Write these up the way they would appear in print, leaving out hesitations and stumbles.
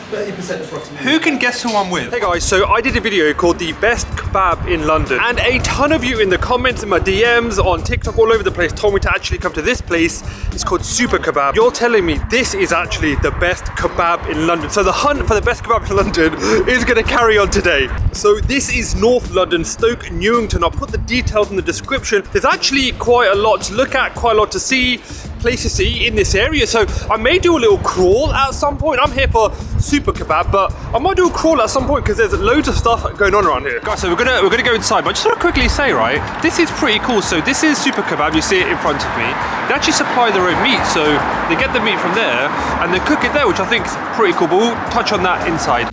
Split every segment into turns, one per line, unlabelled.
30% approximately.
Who can guess who I'm with? Hey guys, so I did a video called The Best Kebab in London, and a ton of you in the comments, in my DMs, on TikTok, all over the place told me to actually come to this place. It's called Super Kebab. You're telling me this is actually the best kebab in London. So the hunt for the best kebab in London is going to carry on today. So this is North London, Stoke, Newington. I'll put the details in the description. There's actually quite a lot to look at, quite a lot to see, places to eat in this area. So I may do a little crawl at some point. I'm here for Super Kebab, but I might do a crawl at some point because there's loads of stuff going on around here. Guys, so we're gonna go inside, but I just want to quickly say, right, this is pretty cool. So this is Super Kebab, you see it in front of me. They actually supply their own meat, so they get the meat from there and they cook it there, which I think is pretty cool, but we'll touch on that inside.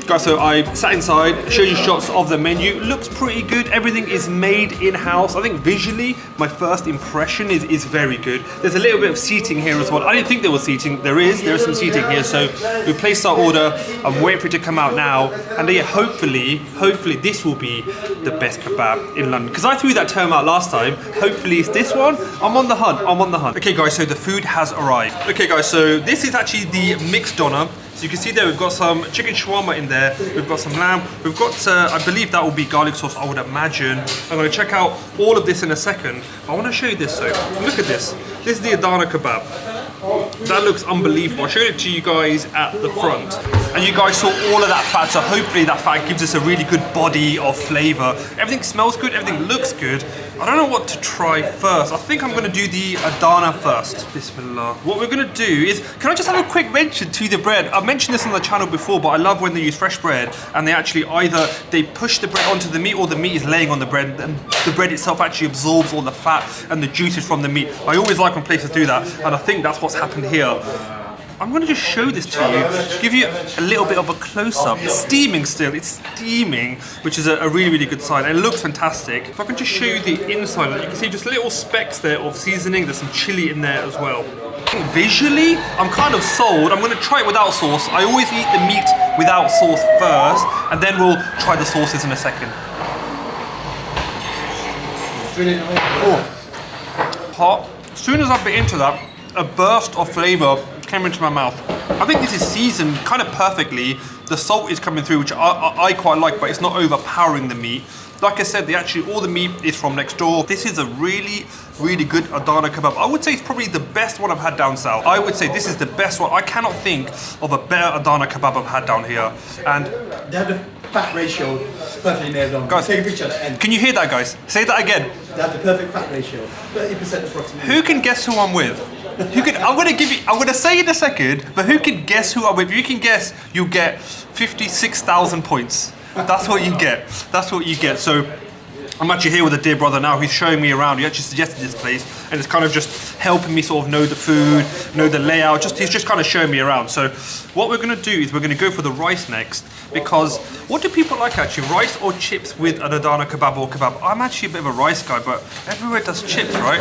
Guys, so I sat inside, showed you shots of the menu. Looks pretty good. Everything is made in-house. I think visually, my first impression is very good. There's a little bit of seating here as well. I didn't think there was seating. There is some seating here. So we placed our order. I'm waiting for it to come out now. And yeah, hopefully this will be the best kebab in London. Because I threw that term out last time. Hopefully it's this one. I'm on the hunt. Okay guys, so the food has arrived. Okay guys, so this is actually the mixed doner. So you can see there we've got some chicken shawarma in there, we've got some lamb, we've got, I believe that will be garlic sauce, I would imagine. I'm going to check out all of this in a second. I want to show you this though. Look at this. This is the Adana kebab. That looks unbelievable. I showed it to you guys at the front. And you guys saw all of that fat, so hopefully that fat gives us a really good body of flavor. Everything smells good, everything looks good. I don't know what to try first. I think I'm gonna do the Adana first. Bismillah. What we're gonna do is, can I just have a quick mention to the bread? I've mentioned this on the channel before, but I love when they use fresh bread and they actually either they push the bread onto the meat or the meat is laying on the bread and the bread itself actually absorbs all the fat and the juices from the meat. I always like when places do that, and I think that's what's happened here. I'm going to just show this to you, give you a little bit of a close-up. It's steaming still, it's steaming, which is a really, really good sign, and it looks fantastic. If I can just show you the inside, you can see just little specks there of seasoning. There's some chili in there as well. Visually, I'm kind of sold. I'm going to try it without sauce. I always eat the meat without sauce first, and then we'll try the sauces in a second. Oh, hot. As soon as I bit into that, a burst of flavor came into my mouth. I think this is seasoned kind of perfectly. The salt is coming through, which I quite like, but it's not overpowering the meat. Like I said, all the meat is from next door. This is a really, really good Adana kebab. I would say it's probably the best one I've had down south. I would say this is the best one. I cannot think of a better Adana kebab I've had down here. And
they have the fat ratio perfectly nailed on.
Guys,
take a picture at the end.
Can you hear that, guys? Say that again.
They have the perfect fat ratio, 30% approximately.
Who can guess who I'm with? I'm gonna say in a second, but who can guess who I'm with? If you can guess, you'll get 56,000 points. That's what you get. That's what you get. So I'm actually here with a dear brother now who's showing me around. He actually suggested this place, and it's kind of just helping me sort of know the food, know the layout. He's just kind of showing me around. So what we're gonna do is we're gonna go for the rice next, because what do people like actually? Rice or chips with an Adana kebab or kebab? I'm actually a bit of a rice guy, but everywhere does chips, right?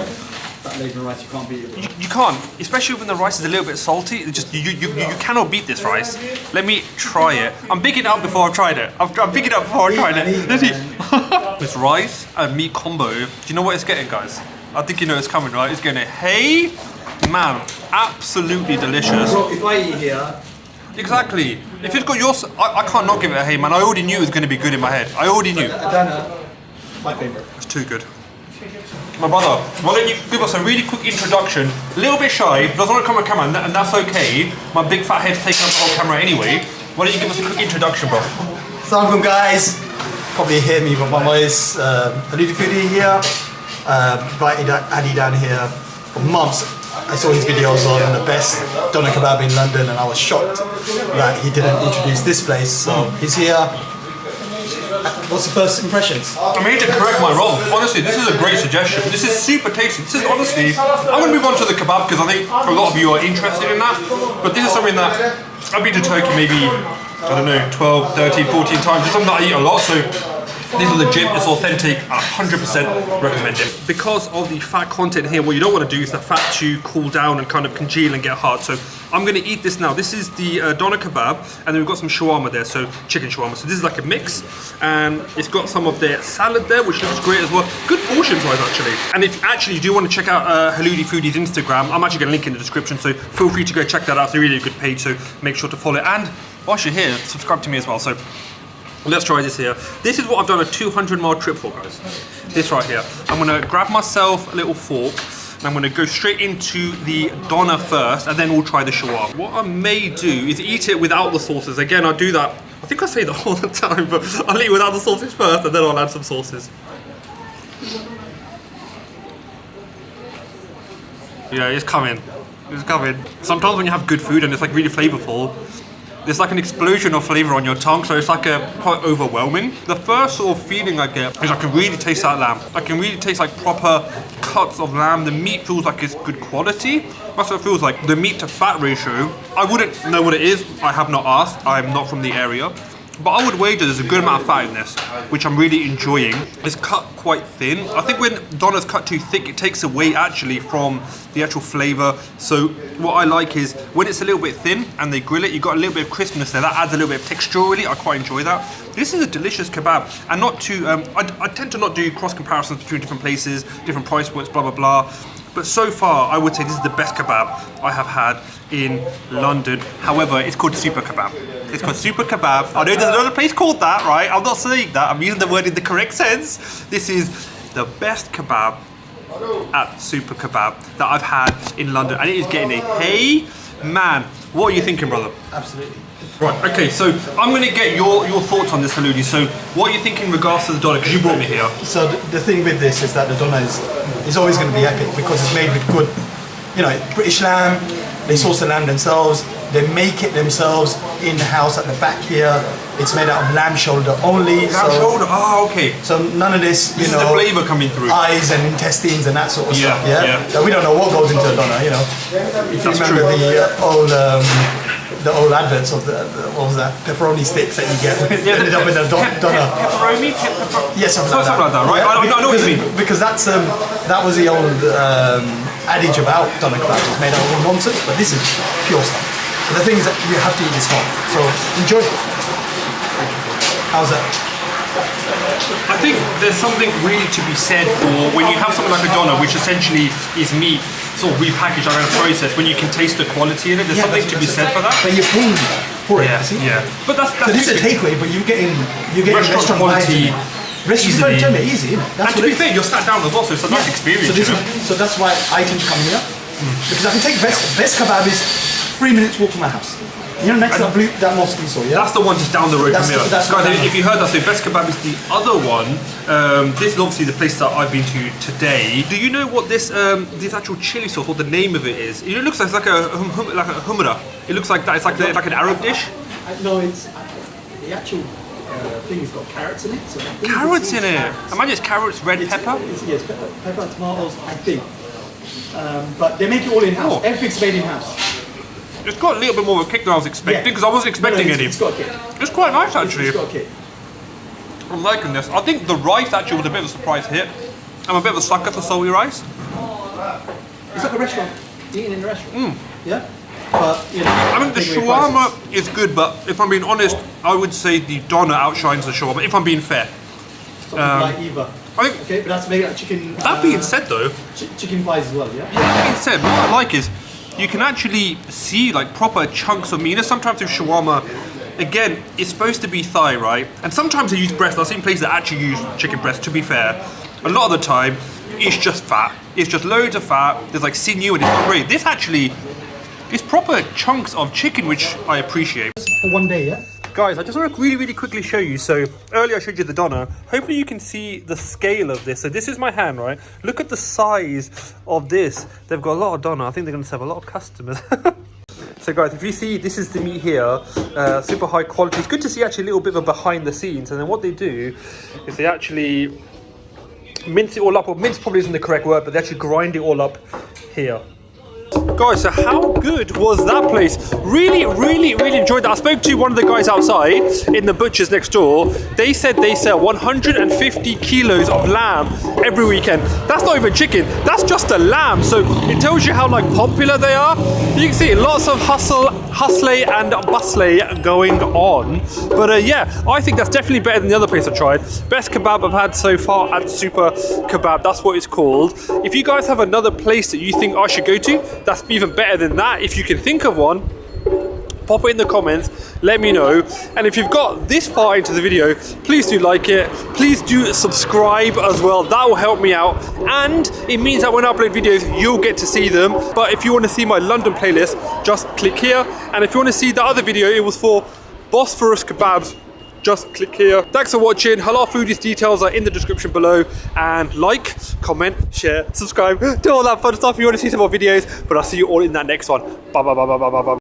That flavor rice, you can't beat it.
You can't, especially when the rice is a little bit salty. It just you cannot beat this rice. Let me try it. I'm picking it up before I've tried it. I'm picking it up before I tried it. Let's see. This rice and meat combo. Do you know what it's getting, guys? I think you know it's coming, right? It's getting a hey, man, absolutely delicious.
Bro, if I eat here.
Exactly. If it's got yours, I can't not give it a hey, man. I already knew it was going to be good in my head. I already knew.
Adana, my favorite.
It's too good. My brother, why don't you give us a really quick introduction? A little bit shy, doesn't want to come on camera, and that's okay. My big fat head's taking up the whole camera anyway. Why don't you give us a quick introduction, bro?
Assalamualaikum guys. Probably hear me from my voice. HALOODIE FOODIE here. Invited Addy down here for months. I saw his videos on the best doner kebab in London, and I was shocked that he didn't introduce this place. So he's here. What's the first impressions?
I'm here to correct my wrong. Honestly, this is a great suggestion. This is super tasty. This is honestly, I'm going to move on to the kebab because I think a lot of you are interested in that. But this is something that I've been to Turkey maybe, I don't know, 12, 13, 14 times. It's something that I eat a lot, so This is legit, it's authentic, 100% recommend it. Because of the fat content here, what you don't want to do is the fat to cool down and kind of congeal and get hard. So I'm going to eat this now. This is the doner kebab, and then we've got some shawarma there, so chicken shawarma. So this is like a mix, and it's got some of their salad there, which looks great as well. Good portion size actually. And if actually you do want to check out HALOODIE FOODIE's Instagram, I'm actually going to link in the description, so feel free to go check that out. It's a really good page, so make sure to follow it. And whilst you're here, subscribe to me as well. So let's try this here. This is what I've done a 200-mile trip for, guys. This right here. I'm gonna grab myself a little fork, and I'm gonna go straight into the doner first, and then we'll try the shawarma. What I may do is eat it without the sauces. Again, I do that, I think I say that all the time, but I'll eat without the sauces first, and then I'll add some sauces. Yeah, it's coming. It's coming. Sometimes when you have good food and it's like really flavorful, there's like an explosion of flavor on your tongue, so it's like quite overwhelming. The first sort of feeling I get is I can really taste that lamb. I can really taste like proper cuts of lamb. The meat feels like it's good quality. That's what it feels like. The meat to fat ratio, I wouldn't know what it is. I have not asked. I'm not from the area. But I would wager there's a good amount of fat in this, which I'm really enjoying. It's cut quite thin. I think when doner's cut too thick, it takes away actually from the actual flavor. So what I like is when it's a little bit thin and they grill it, you've got a little bit of crispness there. That adds a little bit of texture really. I quite enjoy that. This is a delicious kebab. And not too, I tend to not do cross comparisons between different places, different price points, blah, blah, blah. But so far, I would say this is the best kebab I have had in London. However, it's called Super Kebab. It's called Super Kebab. I know there's another place called that, right? I'm not saying that. I'm using the word in the correct sense. This is the best kebab at Super Kebab that I've had in London. And it is getting a hey, man. What are you thinking, brother?
Absolutely.
Right, okay, so I'm going to get your thoughts on this, HALOODIE. So what are you thinking in regards to the doner? Because you brought me here.
So the thing with this is that the doner is always going to be epic because it's made with good, you know, British lamb. They source the lamb themselves. They make it themselves in the house at the back here. It's made out of lamb shoulder only.
Lamb shoulder? Oh, okay.
So none of this, you
this
know,
is the flavor coming through.
Eyes and intestines and that sort of stuff.
Yeah.
So we don't know what goes into a doner, you know. If you remember the old adverts of the what was that, pepperoni sticks that you get ended up in a doner.
Pepperoni?
Yes, something
like that, right?
Yeah,
I know what you mean.
Because that was the old adage about doner kebabs. It's made out of all nonsense, but this is pure stuff. But the thing is that you have to eat this hot. So enjoy. How's that?
I think there's something really to be said for when you have something like a doner, which essentially is meat sort of repackaged around a process, when you can taste the quality in it. There's something to be said for that.
But you're paying for it,
yeah,
see?
Yeah. But that's
so this is a takeaway, but you're getting restaurant
quality
easily. Easy, isn't it?
And to be fair, you're sat down as well, so it's a nice experience.
So that's why I tend to come here. Because I can take best kebab is 3 minutes walk from my house. You know, next to that mosque you saw, yeah?
That's the one just down the road from here.
Guys,
if you heard that, so Best Kebab is the other one. This is obviously the place that I've been to today. Do you know what this actual chili sauce, what the name of it is? It looks like a humra. It looks like that. It's like an Arab dish.
No, it's the actual thing has got carrots in it. So
carrots in it? Imagine it's carrots, red pepper?
Yes, pepper, tomatoes, I think. But they make it all in-house. Oh. Everything's made in-house.
It's got a little bit more of a kick than I was expecting, because I wasn't expecting any.
It's got a kick.
It's quite nice actually.
It's got a kick.
I'm liking this. I think the rice actually was a bit of a surprise hit. I'm a bit of a sucker for salty rice.
It's like a restaurant, eating in a restaurant. Yeah? But, you know,
I mean, the shawarma is good, but if I'm being honest, I would say the doner outshines the shawarma, if I'm being fair.
Something like either.
I think,
okay, but that's made out of chicken.
That being said though,
chicken thighs as well, yeah?
Yeah, that being said, what I like is you can actually see like proper chunks of meat. You know, sometimes with shawarma, again, it's supposed to be thigh, right? And sometimes they use breast. I've seen places that actually use chicken breast, to be fair. A lot of the time, it's just fat. It's just loads of fat. There's like sinew and it's not great. This actually is proper chunks of chicken, which I appreciate.
For one day, yeah?
Guys, I just want to really quickly show you. So earlier I showed you the doner. Hopefully you can see the scale of this. So this is my hand, right? Look at the size of this. They've got a lot of doner. I think they're going to serve a lot of customers. So guys, if you see, this is the meat here, super high quality. It's good to see actually a little bit of a behind the scenes. And then what they do is they actually mince it all up. Or mince probably isn't the correct word, but they actually grind it all up here. Guys, so how good was that place? Really enjoyed that. I spoke to one of the guys outside in the butcher's next door. They said they sell 150 kilos of lamb every weekend. That's not even chicken, that's just a lamb. So it tells you how like popular they are. You can see lots of hustle and bustle going on. But yeah, I think that's definitely better than the other place I tried. Best kebab I've had so far at Super Kebab, that's what it's called. If you guys have another place that you think I should go to that's even better than that, if you can think of one, pop it in the comments, let me know. And if you've got this far into the video, please do like it, please do subscribe as well, that will help me out, and it means that when I upload videos you'll get to see them. But if you want to see my London playlist, just click here, and if you want to see the other video, it was for Bosphorus kebabs, just click here. Thanks for watching. Halal Foodie's details are in the description below, and like, comment, share, subscribe, do all that fun stuff if you want to see some more videos. But I'll see you all in that next one. Bye.